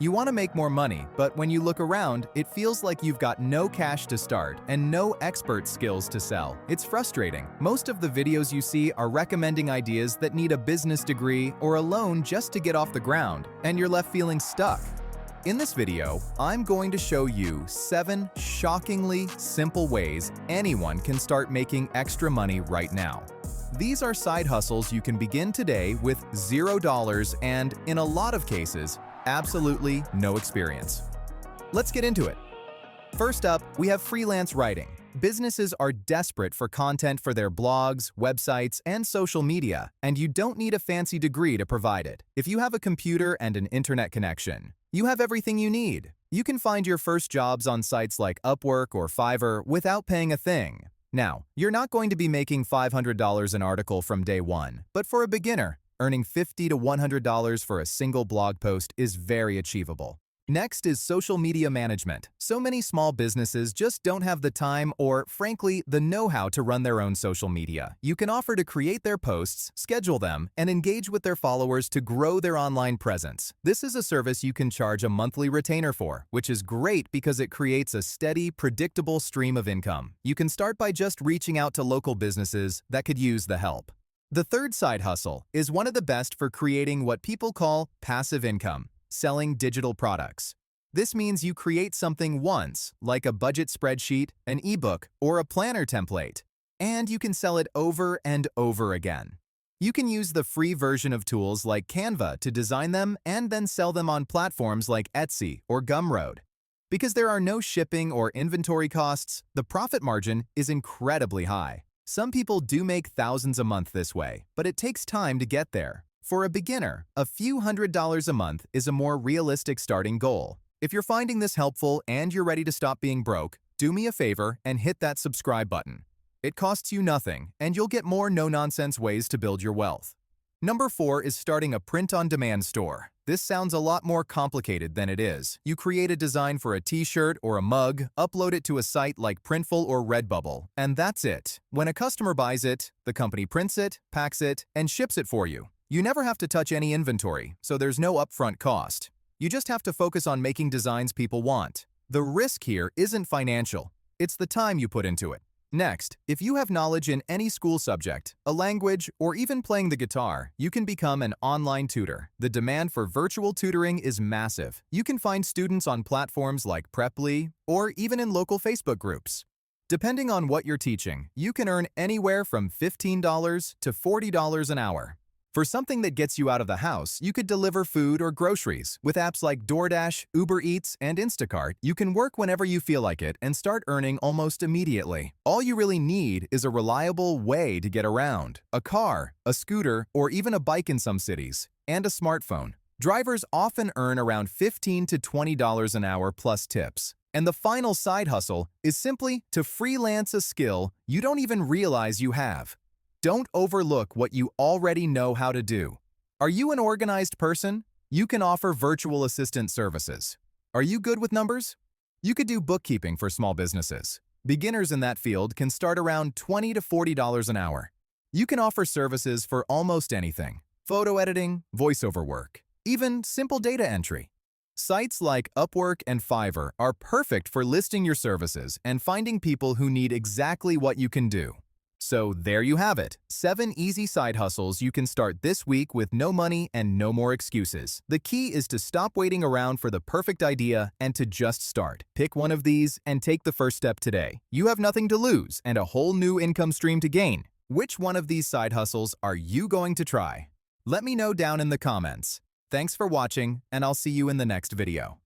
You want to make more money, but when you look around, it feels like you've got no cash to start and no expert skills to sell. It's frustrating. Most of the videos you see are recommending ideas that need a business degree or a loan just to get off the ground, and you're left feeling stuck. In this video, I'm going to show you 7 shockingly simple ways anyone can start making extra money right now. These are side hustles you can begin today with $0 and, in a lot of cases, absolutely no experience. Let's get into it. First up, we have freelance writing. Businesses are desperate for content for their blogs, websites, and social media, and you don't need a fancy degree to provide it. If you have a computer and an internet connection, you have everything you need. You can find your first jobs on sites like Upwork or Fiverr without paying a thing. Now, you're not going to be making $500 an article from day one, but for a beginner, earning $50 to $100 for a single blog post is very achievable. Next is social media management. So many small businesses just don't have the time or, frankly, the know-how to run their own social media. You can offer to create their posts, schedule them, and engage with their followers to grow their online presence. This is a service you can charge a monthly retainer for, which is great because it creates a steady, predictable stream of income. You can start by just reaching out to local businesses that could use the help. The third side hustle is one of the best for creating what people call passive income, selling digital products. This means you create something once, like a budget spreadsheet, an ebook, or a planner template, and you can sell it over and over again. You can use the free version of tools like Canva to design them and then sell them on platforms like Etsy or Gumroad. Because there are no shipping or inventory costs, the profit margin is incredibly high. Some people do make thousands a month this way, but it takes time to get there. For a beginner, a few $100s a month is a more realistic starting goal. If you're finding this helpful and you're ready to stop being broke, do me a favor and hit that subscribe button. It costs you nothing, and you'll get more no-nonsense ways to build your wealth. Number 4 is starting a print-on-demand store. This sounds a lot more complicated than it is. You create a design for a t-shirt or a mug, upload it to a site like Printful or Redbubble, and that's it. When a customer buys it, the company prints it, packs it, and ships it for you. You never have to touch any inventory, so there's no upfront cost. You just have to focus on making designs people want. The risk here isn't financial, it's the time you put into it. Next, if you have knowledge in any school subject, a language, or even playing the guitar, you can become an online tutor. The demand for virtual tutoring is massive. You can find students on platforms like Preply or even in local Facebook groups. Depending on what you're teaching, you can earn anywhere from $15 to $40 an hour. For something that gets you out of the house, you could deliver food or groceries. With apps like DoorDash, Uber Eats, and Instacart, you can work whenever you feel like it and start earning almost immediately. All you really need is a reliable way to get around: a car, a scooter, or even a bike in some cities, and a smartphone. Drivers often earn around $15 to $20 an hour plus tips. And the final side hustle is simply to freelance a skill you don't even realize you have. Don't overlook what you already know how to do. Are you an organized person? You can offer virtual assistant services. Are you good with numbers? You could do bookkeeping for small businesses. Beginners in that field can start around $20 to $40 an hour. You can offer services for almost anything: photo editing, voiceover work, even simple data entry. Sites like Upwork and Fiverr are perfect for listing your services and finding people who need exactly what you can do. So there you have it, 7 easy side hustles you can start this week with no money and no more excuses. The key is to stop waiting around for the perfect idea and to just start. Pick one of these and take the first step today. You have nothing to lose and a whole new income stream to gain. Which one of these side hustles are you going to try? Let me know down in the comments. Thanks for watching, and I'll see you in the next video.